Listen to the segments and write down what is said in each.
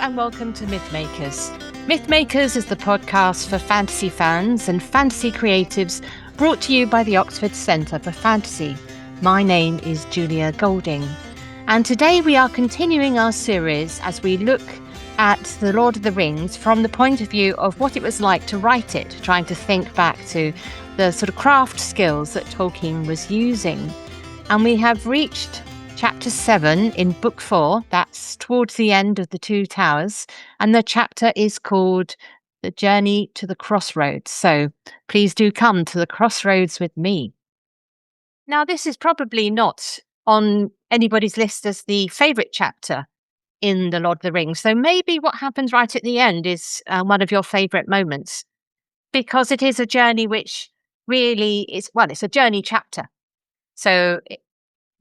and welcome to Mythmakers. Mythmakers is the podcast for fantasy fans and fantasy creatives, brought to you by the Oxford Centre for Fantasy. My name is Julia Golding, and today we are continuing our series as we look at The Lord of the Rings from the point of view of what it was like to write it, trying to think back to the sort of craft skills that Tolkien was using. And we have reached Chapter 7 in Book 4, that's towards the end of the Two Towers, and the chapter is called The Journey to the Crossroads. So please do come to the Crossroads with me. Now, this is probably not on anybody's list as the favourite chapter in The Lord of the Rings, so maybe what happens right at the end is one of your favourite moments, because it is a journey which really is, well, it's a journey chapter. So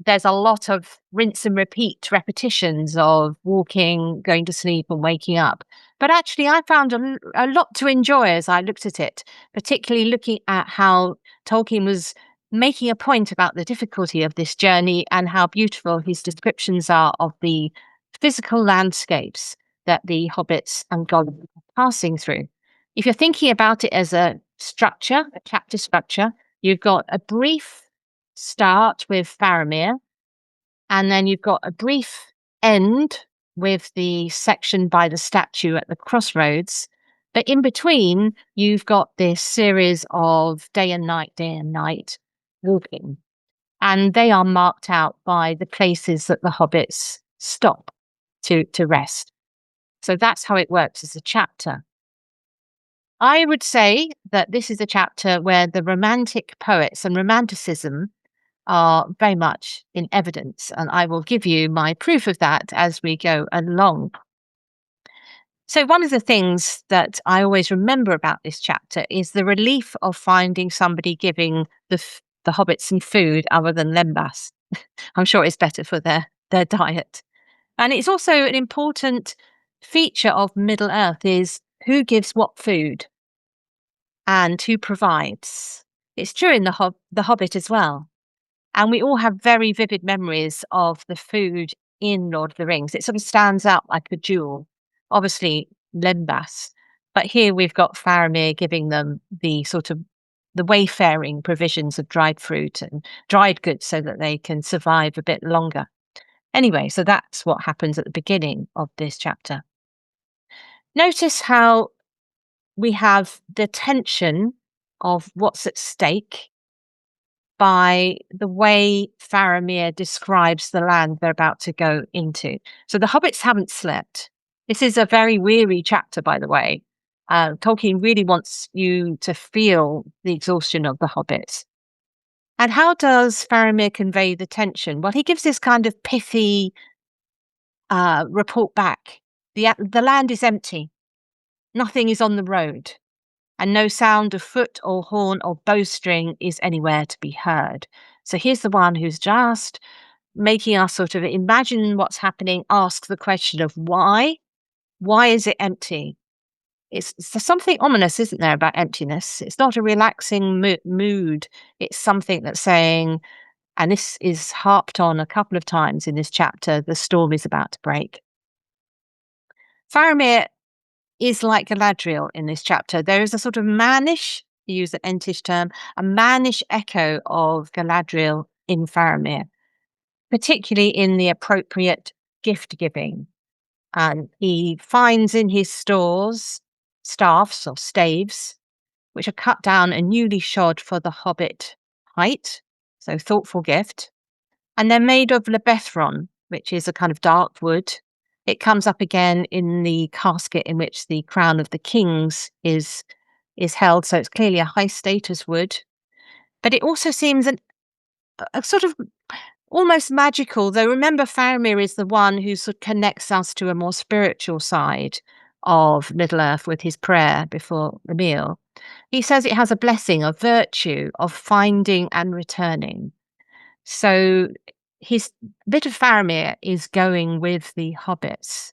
there's a lot of rinse and repeat repetitions of walking, going to sleep and waking up. But actually, I found a lot to enjoy as I looked at it, particularly looking at how Tolkien was making a point about the difficulty of this journey and how beautiful his descriptions are of the physical landscapes that the hobbits and Gollum are passing through. If you're thinking about it as a structure, a chapter structure, you've got a brief start with Faramir, and then you've got a brief end with the section by the statue at the crossroads. But in between, you've got this series of day and night walking. And they are marked out by the places that the hobbits stop to rest. So that's how it works as a chapter. I would say that this is a chapter where the romantic poets and romanticism are very much in evidence, and I will give you my proof of that as we go along. So one of the things that I always remember about this chapter is the relief of finding somebody giving the hobbits some food other than lembas. I'm sure it's better for their diet. And it's also an important feature of Middle-earth is who gives what food and who provides. It's true in the Hobbit as well. And we all have very vivid memories of the food in Lord of the Rings. It sort of stands out like a jewel. Obviously, lembas. But here we've got Faramir giving them the sort of the wayfaring provisions of dried fruit and dried goods so that they can survive a bit longer. Anyway, so that's what happens at the beginning of this chapter. Notice how we have the tension of what's at stake by the way Faramir describes the land they're about to go into. So the hobbits haven't slept. This is a very weary chapter, by the way. Tolkien really wants you to feel the exhaustion of the hobbits. And how does Faramir convey the tension? Well, he gives this kind of pithy report back. The land is empty. Nothing is on the road. And no sound of foot or horn or bowstring is anywhere to be heard. So here's the one who's just making us sort of imagine what's happening, ask the question of why? Why is it empty? There's something ominous, isn't there, about emptiness? It's not a relaxing mood. It's something that's saying, and this is harped on a couple of times in this chapter, the storm is about to break. Faramir is like Galadriel in this chapter. There is a sort of mannish, to use the Entish term, a mannish echo of Galadriel in Faramir, particularly in the appropriate gift giving. And he finds in his stores staffs or staves, which are cut down and newly shod for the hobbit height, so thoughtful gift. And they're made of lebethron, which is a kind of dark wood. It comes up again in the casket in which the crown of the kings is held, so it's clearly a high status wood. But it also seems a sort of almost magical, though remember Faramir is the one who sort of connects us to a more spiritual side of Middle-earth with his prayer before the meal. He says it has a blessing of virtue, of finding and returning. So his bit of Faramir is going with the hobbits.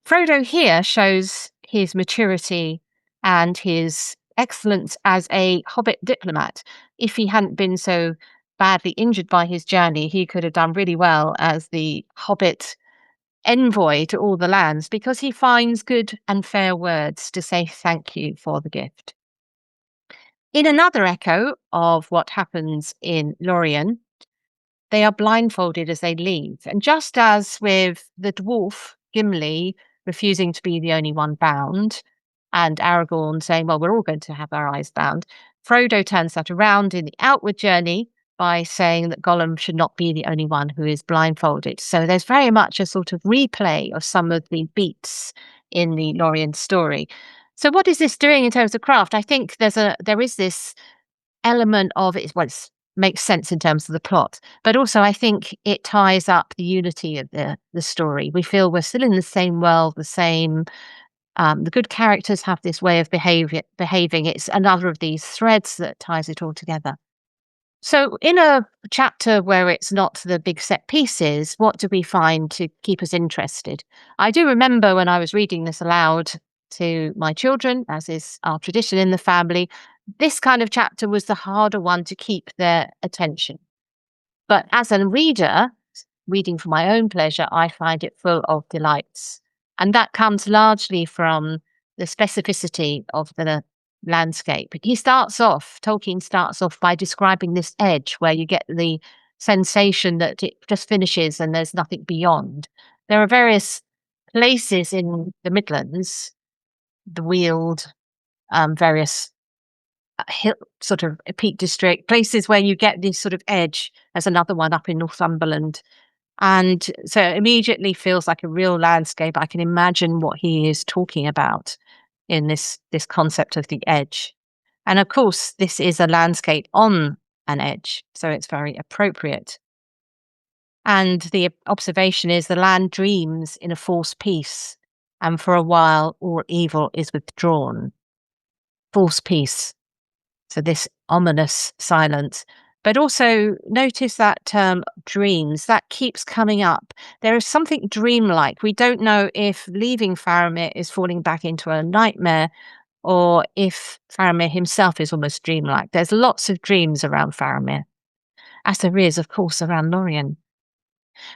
Frodo here shows his maturity and his excellence as a hobbit diplomat. If he hadn't been so badly injured by his journey, he could have done really well as the hobbit envoy to all the lands because he finds good and fair words to say thank you for the gift. In another echo of what happens in Lorien, they are blindfolded as they leave. And just as with the dwarf, Gimli, refusing to be the only one bound, and Aragorn saying, well, we're all going to have our eyes bound, Frodo turns that around in the outward journey by saying that Gollum should not be the only one who is blindfolded. So there's very much a sort of replay of some of the beats in the Lorien story. So what is this doing in terms of craft? I think there is this element of it. Well, it makes sense in terms of the plot, but also I think it ties up the unity of the story. We feel we're still in the same world, the same. The good characters have this way of behaving. It's another of these threads that ties it all together. So, in a chapter where it's not the big set pieces, what do we find to keep us interested? I do remember when I was reading this aloud to my children, as is our tradition in the family, this kind of chapter was the harder one to keep their attention. But as a reader, reading for my own pleasure, I find it full of delights. And that comes largely from the specificity of the landscape. Tolkien starts off by describing this edge where you get the sensation that it just finishes and there's nothing beyond. There are various places in the Midlands, the Weald, various hill, sort of a Peak District, places where you get this sort of edge. There's another one up in Northumberland. And so it immediately feels like a real landscape. I can imagine what he is talking about in this concept of the edge. And of course, this is a landscape on an edge, so it's very appropriate. And the observation is the land dreams in a false peace, and for a while all evil is withdrawn. False peace. So this ominous silence. But also notice that term dreams, that keeps coming up. There is something dreamlike. We don't know if leaving Faramir is falling back into a nightmare or if Faramir himself is almost dreamlike. There's lots of dreams around Faramir, as there is, of course, around Lorien.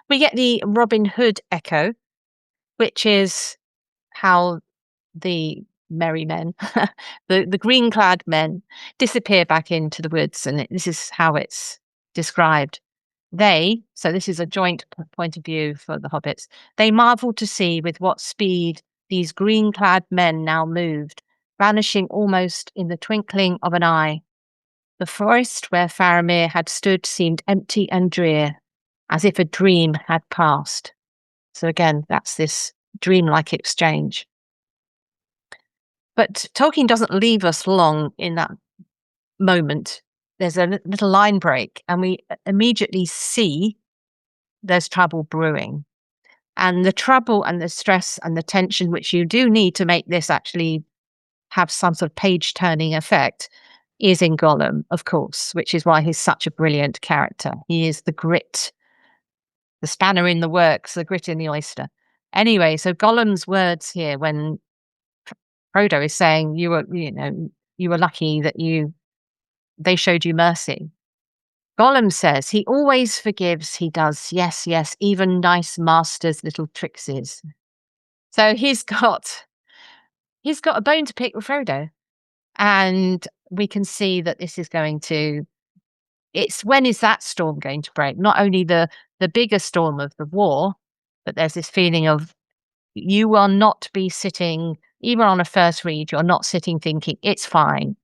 We get the Robin Hood echo, which is how the merry men, the green-clad men, disappear back into the woods, and this is how it's described. So this is a joint point of view for the hobbits, they marveled to see with what speed these green-clad men now moved, vanishing almost in the twinkling of an eye. The forest where Faramir had stood seemed empty and drear, as if a dream had passed. So again, that's this dreamlike exchange. But Tolkien doesn't leave us long in that moment. There's a little line break, and we immediately see there's trouble brewing. And the trouble and the stress and the tension, which you do need to make this actually have some sort of page-turning effect, is in Gollum, of course, which is why he's such a brilliant character. He is the grit, the spanner in the works, the grit in the oyster. Anyway, so Gollum's words here when Frodo is saying you were lucky that they showed you mercy. Gollum says he always forgives, he does, yes, even nice master's little trickses. So he's got a bone to pick with Frodo. And we can see that this is when is that storm going to break? Not only the bigger storm of the war, but there's this feeling of you will not be sitting, even on a first read, you're not sitting thinking, it's fine.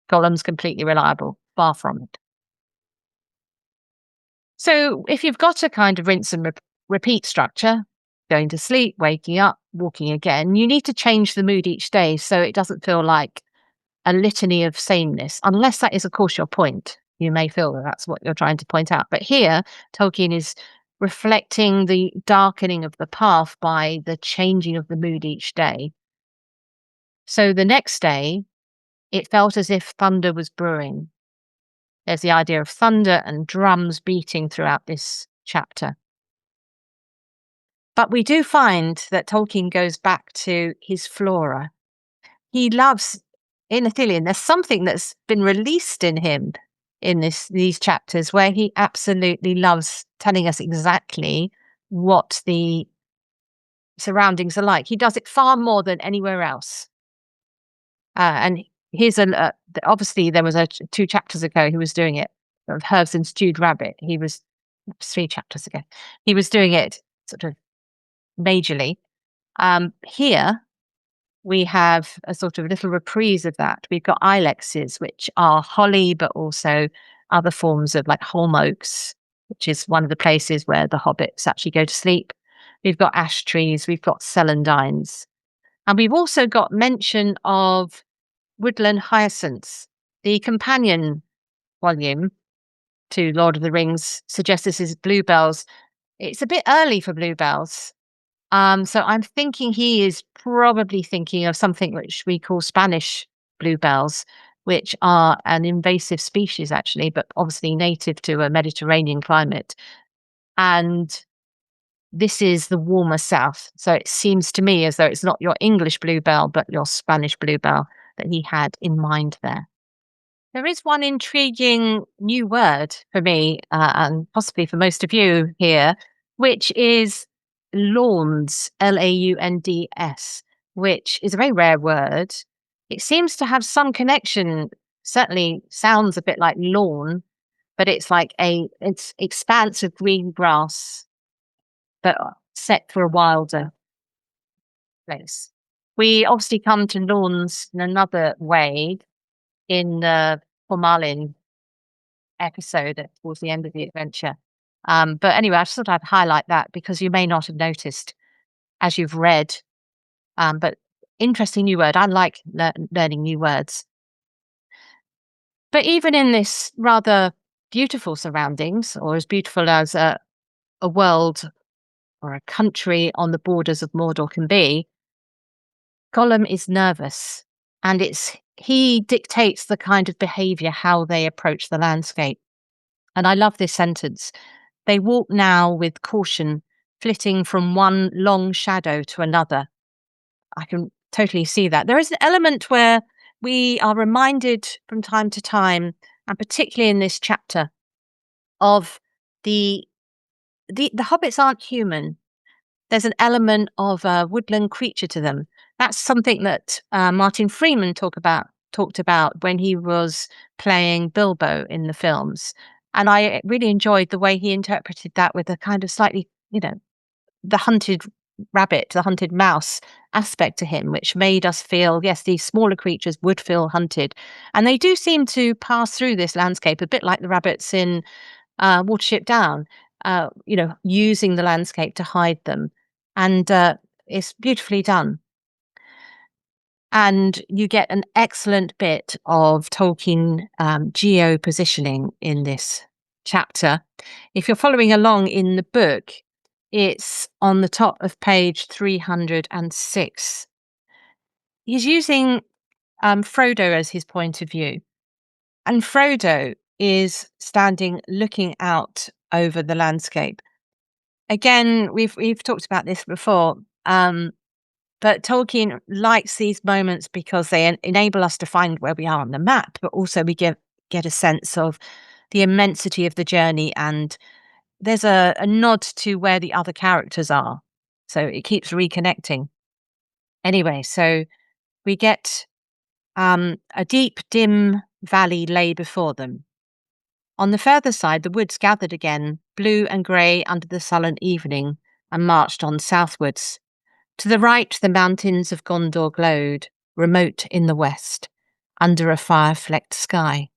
Gollum's completely reliable. Far from it. So if you've got a kind of rinse and repeat structure, going to sleep, waking up, walking again, you need to change the mood each day so it doesn't feel like a litany of sameness, unless that is, of course, your point. You may feel that that's what you're trying to point out. But here, Tolkien is reflecting the darkening of the path by the changing of the mood each day. So the next day, it felt as if thunder was brewing. There's the idea of thunder and drums beating throughout this chapter. But we do find that Tolkien goes back to his Flora. He loves, in Ithilien, there's something that's been released in him in these chapters where he absolutely loves telling us exactly what the surroundings are like. He does it far more than anywhere else. And here's obviously there was 2 chapters ago he was doing it, of Herbs and Stewed Rabbit. He was 3 chapters ago. He was doing it sort of majorly. Here we have a sort of little reprise of that. We've got ilexes, which are holly, but also other forms of like holm oaks, which is one of the places where the hobbits actually go to sleep. We've got ash trees, we've got celandines, and we've also got mention of woodland hyacinths. The companion volume to Lord of the Rings suggests this is bluebells. It's a bit early for bluebells. So I'm thinking he is probably thinking of something which we call Spanish bluebells, which are an invasive species actually, but obviously native to a Mediterranean climate. And this is the warmer south. So it seems to me as though it's not your English bluebell, but your Spanish bluebell that he had in mind there. There is one intriguing new word for me, and possibly for most of you here, which is lawns, Launds, which is a very rare word. It seems to have some connection, certainly sounds a bit like lawn, but it's like it's expanse of green grass, but set for a wilder place. We obviously come to lawns in another way in the Formalin episode towards the end of the adventure. But anyway, I just thought I'd highlight that because you may not have noticed as you've read. But interesting new word. I like learning new words. But even in this rather beautiful surroundings, or as beautiful as a world or a country on the borders of Mordor can be, Gollum is nervous, and he dictates the kind of behavior, how they approach the landscape. And I love this sentence. They walk now with caution, flitting from one long shadow to another. I can totally see that. There is an element where we are reminded from time to time, and particularly in this chapter, of the hobbits aren't human. There's an element of a woodland creature to them. That's something that Martin Freeman talked about when he was playing Bilbo in the films. And I really enjoyed the way he interpreted that with a kind of slightly, the hunted rabbit, the hunted mouse aspect to him, which made us feel, yes, these smaller creatures would feel hunted. And they do seem to pass through this landscape a bit like the rabbits in Watership Down, using the landscape to hide them. And it's beautifully done. And you get an excellent bit of Tolkien geopositioning in this chapter. If you're following along in the book, it's on the top of page 306. He's using Frodo as his point of view. And Frodo is standing looking out over the landscape. Again, we've talked about this before, but Tolkien likes these moments because they enable us to find where we are on the map, but also we get a sense of the immensity of the journey, and there's a nod to where the other characters are. So it keeps reconnecting. Anyway, so we get a deep, dim valley lay before them. On the further side, the woods gathered again, blue and grey under the sullen evening, and marched on southwards. To the right, the mountains of Gondor glowed, remote in the west, under a fire-flecked sky.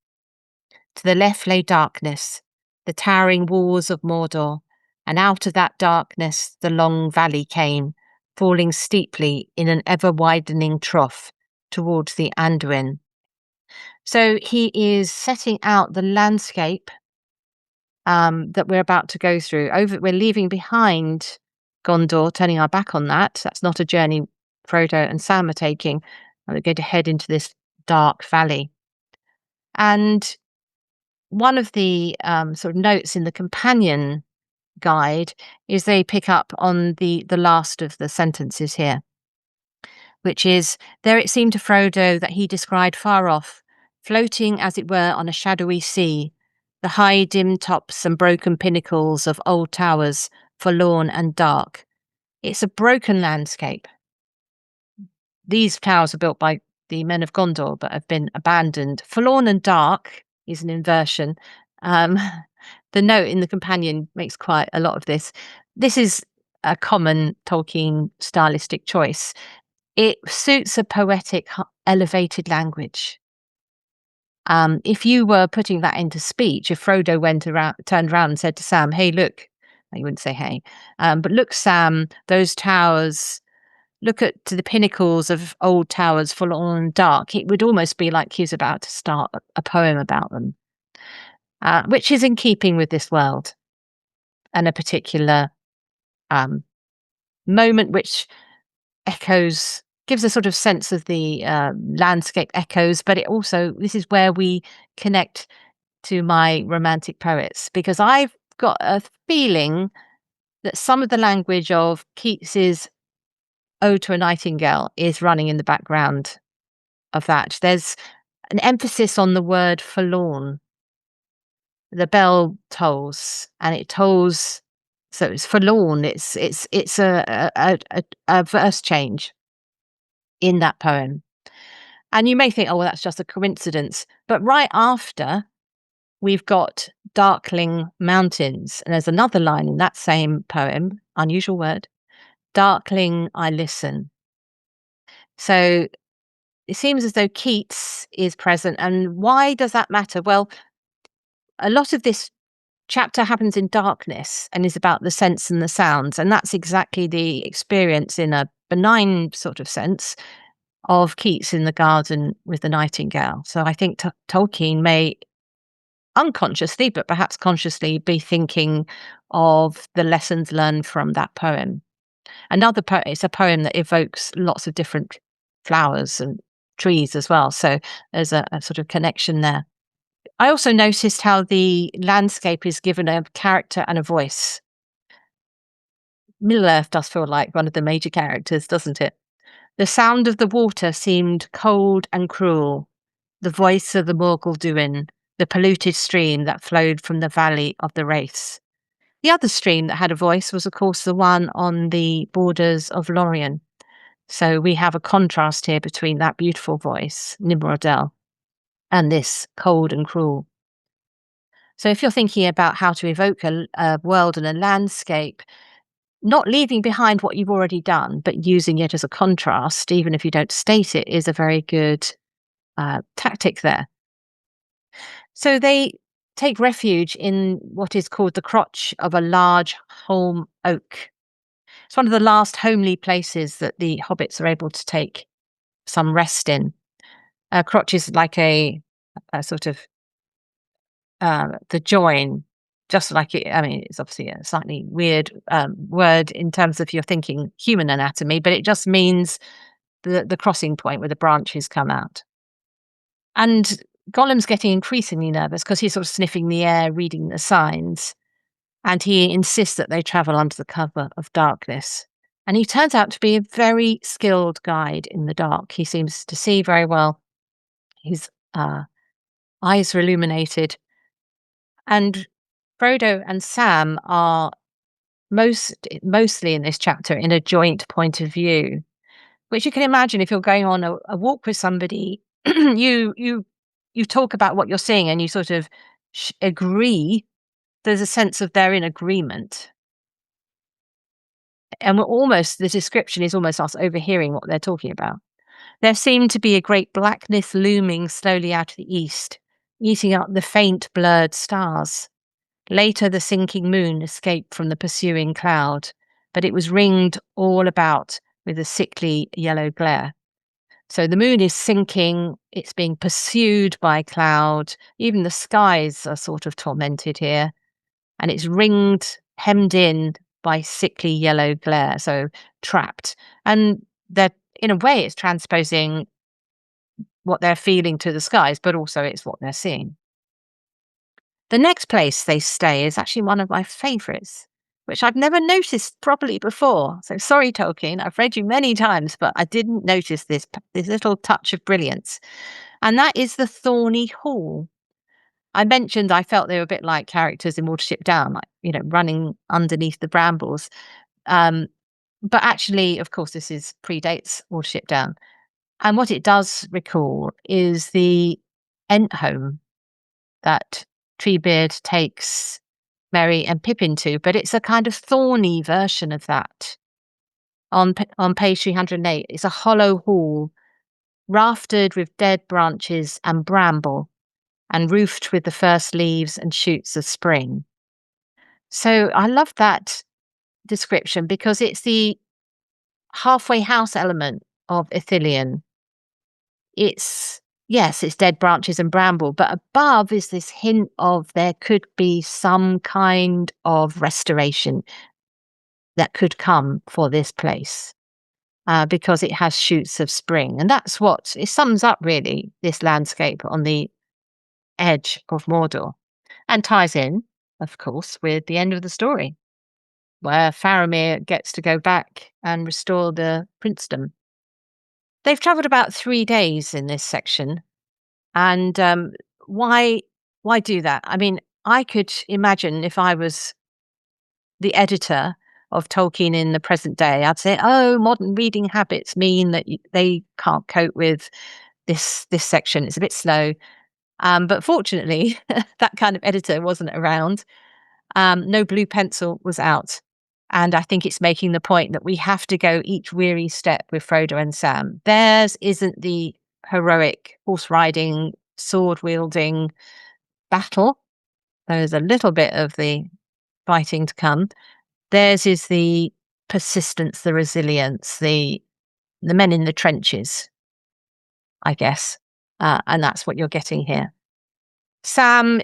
To the left lay darkness, the towering walls of Mordor, and out of that darkness the long valley came, falling steeply in an ever-widening trough towards the Anduin. So he is setting out the landscape that we're about to go through. We're leaving behind Gondor, turning our back on that. That's not a journey Frodo and Sam are taking. And we're going to head into this dark valley. And one of the sort of notes in the companion guide is they pick up on the last of the sentences here, which is, there it seemed to Frodo that he descried far off, floating as it were on a shadowy sea, the high dim tops and broken pinnacles of old towers, forlorn and dark, It's a broken landscape. These towers were built by the men of Gondor but have been abandoned. Forlorn and dark is an inversion. Um, the note in the companion makes quite a lot of this. This is a common Tolkien stylistic choice. It suits a poetic, elevated language. If you were putting that into speech, if Frodo turned around and said to Sam, "Hey, look," he wouldn't say "Hey," but "Look, Sam, those towers. Look at to the pinnacles of old towers, forlorn and dark." It would almost be like he was about to start a poem about them, which is in keeping with this world and a particular um, moment which gives a sort of sense of the landscape echoes, but it also, this is where we connect to my romantic poets, because I've got a feeling that some of the language of Keats's Ode to a Nightingale is running in the background of that. There's an emphasis on the word forlorn. The bell tolls, and it tolls, so it's forlorn. It's a verse change in that poem. And you may think, oh, well, that's just a coincidence. But right after, we've got darkling mountains. And there's another line in that same poem, unusual word, darkling I listen. So it seems as though Keats is present. And why does that matter? Well, a lot of this chapter happens in darkness and is about the sense and the sounds. And that's exactly the experience, in a benign sort of sense, of Keats in the garden with the nightingale. So I think Tolkien may unconsciously, but perhaps consciously, be thinking of the lessons learned from that poem. Another poem, it's a poem that evokes lots of different flowers and trees as well. So there's a sort of connection there. I also noticed how the landscape is given a character and a voice. Middle Earth does feel like one of the major characters, doesn't it? The sound of the water seemed cold and cruel. The voice of the Morgul Duin, the polluted stream that flowed from the valley of the Wraiths. The other stream that had a voice was, of course, the one on the borders of Lorien. So we have a contrast here between that beautiful voice, Nimrodel, and this cold and cruel. So if you're thinking about how to evoke a world and a landscape, not leaving behind what you've already done, but using it as a contrast, even if you don't state it, is a very good tactic there. So they take refuge in what is called the crotch of a large holm oak. It's one of the last homely places that the hobbits are able to take some rest in. Crotch is like a sort of the join, just like it. I mean, it's obviously a slightly weird word in terms of you're thinking human anatomy, but it just means the crossing point where the branches come out. And Gollum's getting increasingly nervous because he's sort of sniffing the air, reading the signs, and he insists that they travel under the cover of darkness. And he turns out to be a very skilled guide in the dark. He seems to see very well. His eyes are illuminated. And Frodo and Sam are mostly in this chapter in a joint point of view, which you can imagine if you're going on a walk with somebody, you talk about what you're seeing and you sort of agree. There's a sense of they're in agreement. And the description is almost us overhearing what they're talking about. There seemed to be a great blackness looming slowly out of the east, eating up the faint blurred stars. Later, the sinking moon escaped from the pursuing cloud, but it was ringed all about with a sickly yellow glare. So the moon is sinking, it's being pursued by cloud, even the skies are sort of tormented here, and it's ringed, hemmed in by sickly yellow glare, so trapped. And that, in a way, it's transposing what they're feeling to the skies, but also it's what they're seeing. The next place they stay is actually one of my favourites, which I've never noticed properly before. So sorry, Tolkien, I've read you many times, but I didn't notice this little touch of brilliance. And that is the Thorny Hall. I mentioned I felt they were a bit like characters in Watership Down, like, running underneath the brambles. But actually, of course, this predates Watership Down. And what it does recall is the Ent home that Treebeard takes Merry and Pippin to, but it's a kind of thorny version of that. On page 308, it's a hollow hall, raftered with dead branches and bramble, and roofed with the first leaves and shoots of spring. So I love that description because it's the halfway house element of Ithilien. Yes, it's dead branches and bramble, but above is this hint of there could be some kind of restoration that could come for this place. Because it has shoots of spring. And that's what it sums up, really, this landscape on the edge of Mordor, and ties in, of course, with the end of the story, where Faramir gets to go back and restore the princedom. They've travelled about 3 days in this section, and why do that? I mean, I could imagine if I was the editor of Tolkien in the present day, I'd say, "Oh, modern reading habits mean that they can't cope with this section. It's a bit slow." But fortunately, that kind of editor wasn't around. No blue pencil was out, and I think it's making the point that we have to go each weary step with Frodo and Sam. Theirs isn't the heroic horse riding, sword wielding battle. There's a little bit of the fighting to come. Theirs is the persistence, the resilience, the men in the trenches, I guess, and that's what you're getting here. Sam,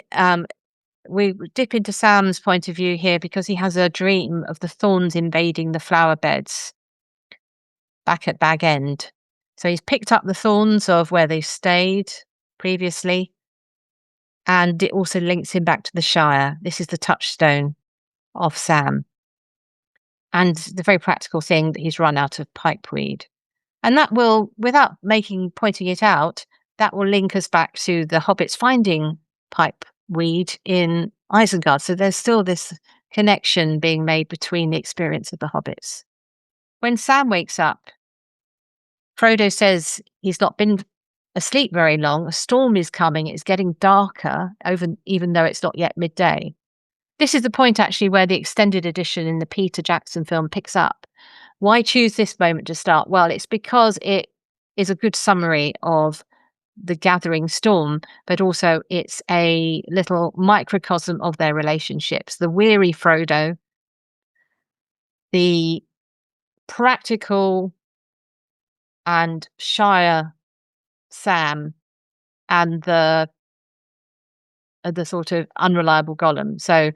we dip into Sam's point of view here because he has a dream of the thorns invading the flower beds back at Bag End. So he's picked up the thorns of where they stayed previously, and it also links him back to the Shire. This is the touchstone of Sam. And the very practical thing that he's run out of pipeweed. And that will, without pointing it out, that will link us back to the hobbits finding pipeweed in Isengard. So there's still this connection being made between the experience of the hobbits. When Sam wakes up, Frodo says he's not been asleep very long. A storm is coming. It's getting darker, even though it's not yet midday. This is the point, actually, where the extended edition in the Peter Jackson film picks up. Why choose this moment to start? Well, it's because it is a good summary of the gathering storm, but also it's a little microcosm of their relationships. The weary Frodo, the practical and Shire Sam, and the sort of unreliable Gollum. So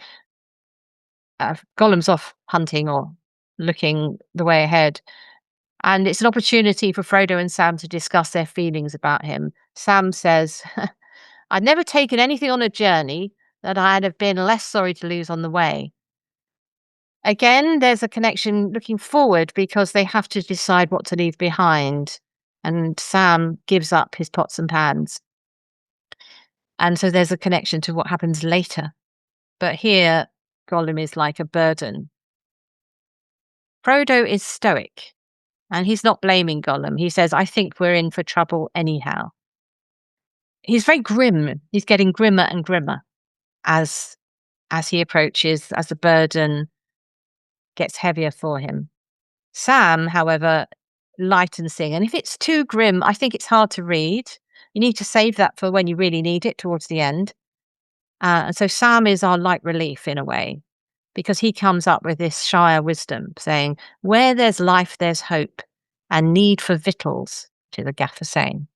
Gollum's off hunting or looking the way ahead. And it's an opportunity for Frodo and Sam to discuss their feelings about him. Sam says, "I'd never taken anything on a journey that I'd have been less sorry to lose on the way." Again, there's a connection looking forward because they have to decide what to leave behind. And Sam gives up his pots and pans. And so there's a connection to what happens later. But here, Gollum is like a burden. Frodo is stoic. And he's not blaming Gollum. He says, "I think we're in for trouble anyhow." He's very grim. He's getting grimmer and grimmer as he approaches, as the burden gets heavier for him. Sam, however, lightens things. And if it's too grim, I think it's hard to read. You need to save that for when you really need it towards the end. And so Sam is our light relief in a way, because he comes up with this Shire wisdom saying, "Where there's life, there's hope, and need for victuals," to the Gaffer saying.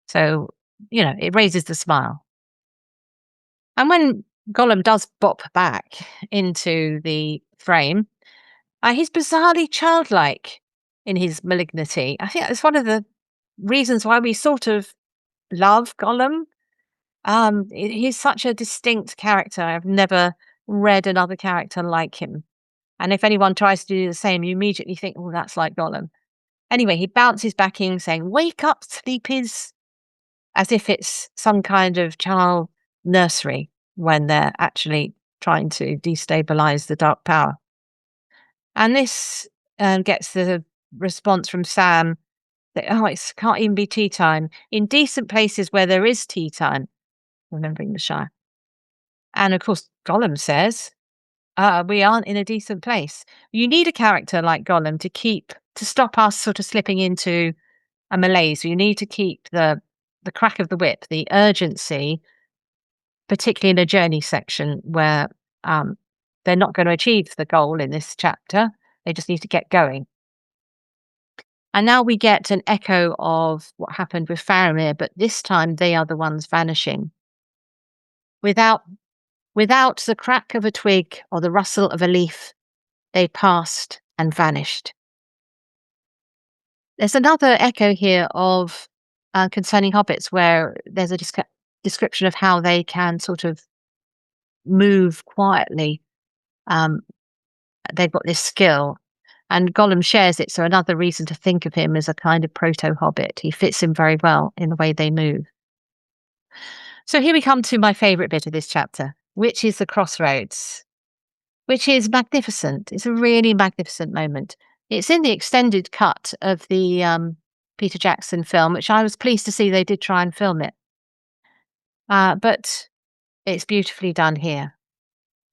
So, it raises the smile. And when Gollum does bop back into the frame, he's bizarrely childlike in his malignity. I think that's one of the reasons why we sort of love Gollum. He's such a distinct character. I've never read another character like him. And if anyone tries to do the same, you immediately think, "Oh, that's like Gollum." Anyway, he bounces back in saying, "Wake up, sleepies," as if it's some kind of child nursery when they're actually trying to destabilize the dark power. And this and gets the response from Sam that, oh, it can't even be tea time. In decent places where there is tea time, remembering the Shire. And of course, Gollum says, we aren't in a decent place. You need a character like Gollum to stop us sort of slipping into a malaise. You need to keep the crack of the whip, the urgency, particularly in a journey section where they're not going to achieve the goal in this chapter. They just need to get going. And now we get an echo of what happened with Faramir, but this time they are the ones vanishing. Without the crack of a twig or the rustle of a leaf, they passed and vanished. There's another echo here of concerning hobbits, where there's a description of how they can sort of move quietly. They've got this skill, and Gollum shares it. So another reason to think of him as a kind of proto-hobbit. He fits in very well in the way they move. So here we come to my favourite bit of this chapter, which is the Crossroads, which is magnificent. It's a really magnificent moment. It's in the extended cut of the Peter Jackson film, which I was pleased to see they did try and film it. But it's beautifully done here.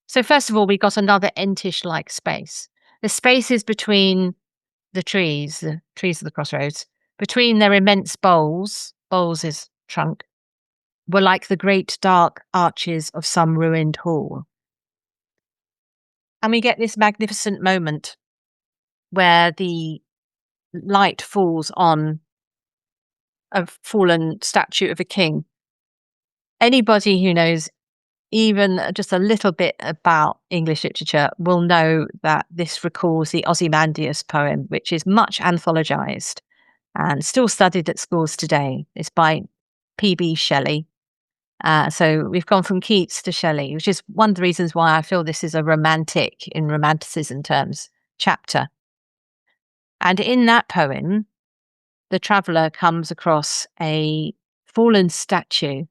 So first of all, we got another Entish-like space. The spaces between the trees of the Crossroads, between their immense boles is trunk, were like the great dark arches of some ruined hall. And we get this magnificent moment where the light falls on a fallen statue of a king. Anybody who knows even just a little bit about English literature will know that this recalls the Ozymandias poem, which is much anthologized and still studied at schools today. It's by P.B. Shelley. So we've gone from Keats to Shelley, which is one of the reasons why I feel this is a romantic, in romanticism terms, chapter. And in that poem, the traveller comes across a fallen statue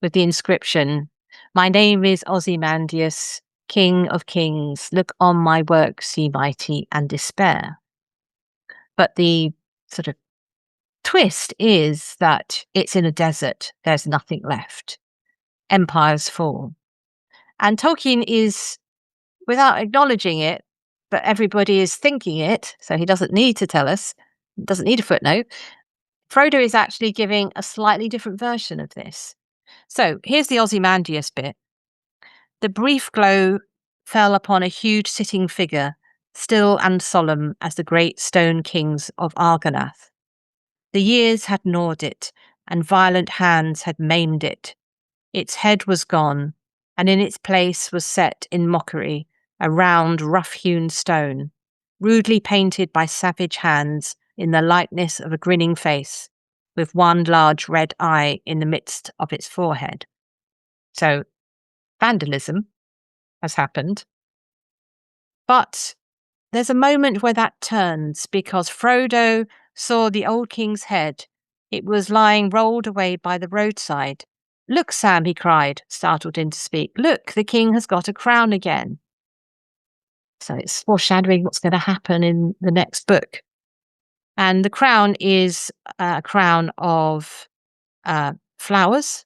with the inscription, "My name is Ozymandias, King of Kings. Look on my works, ye mighty, and despair." But the sort of twist is that it's in a desert. There's nothing left. Empires fall. And Tolkien is, without acknowledging it, but everybody is thinking it, so he doesn't need to tell us, doesn't need a footnote. Frodo is actually giving a slightly different version of this. So here's the Ozymandias bit. The brief glow fell upon a huge sitting figure, still and solemn as the great stone kings of Argonath. The years had gnawed it, and violent hands had maimed it. Its head was gone, and in its place was set in mockery a round, rough-hewn stone, rudely painted by savage hands in the likeness of a grinning face, with one large red eye in the midst of its forehead. So, vandalism has happened. But there's a moment where that turns, because Frodo saw the old king's head. It was lying rolled away by the roadside. "Look, Sam," he cried, startled into speak. "Look, the king has got a crown again." So it's foreshadowing what's going to happen in the next book. And the crown is a crown of flowers.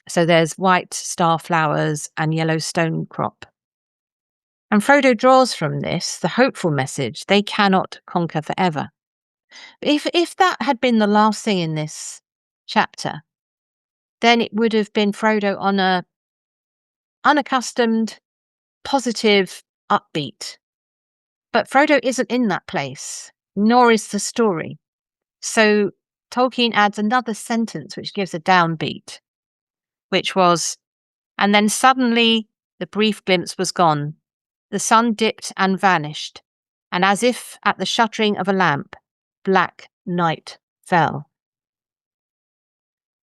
So there's white star flowers and yellow stonecrop. And Frodo draws from this the hopeful message: they cannot conquer forever. If that had been the last thing in this chapter, then it would have been Frodo on a unaccustomed, positive, upbeat. But Frodo isn't in that place, nor is the story. So Tolkien adds another sentence which gives a downbeat, which was, "And then suddenly the brief glimpse was gone. The sun dipped and vanished, and as if at the shuttering of a lamp, black night fell."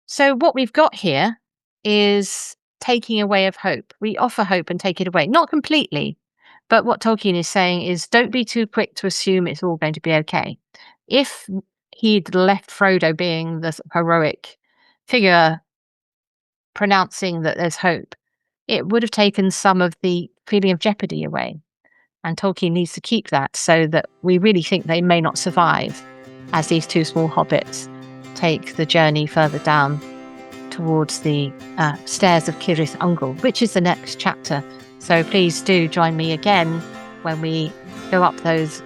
So what we've got here is taking away of hope. We offer hope and take it away. Not completely, but what Tolkien is saying is don't be too quick to assume it's all going to be okay. If he'd left Frodo being the heroic figure pronouncing that there's hope, it would have taken some of the feeling of jeopardy away. And Tolkien needs to keep that so that we really think they may not survive as these two small hobbits take the journey further down towards the stairs of Cirith Ungol, which is the next chapter. So please do join me again when we go up those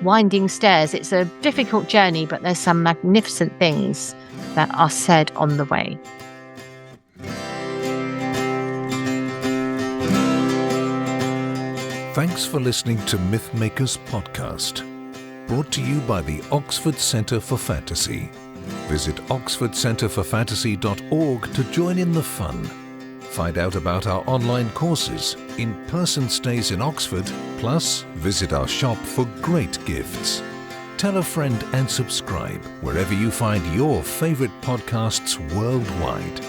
winding stairs. It's a difficult journey, but there's some magnificent things that are said on the way. Thanks for listening to Mythmakers Podcast, brought to you by the Oxford Centre for Fantasy. Visit oxfordcenterforfantasy.org to join in the fun. Find out about our online courses, in-person stays in Oxford, plus visit our shop for great gifts. Tell a friend and subscribe wherever you find your favourite podcasts worldwide.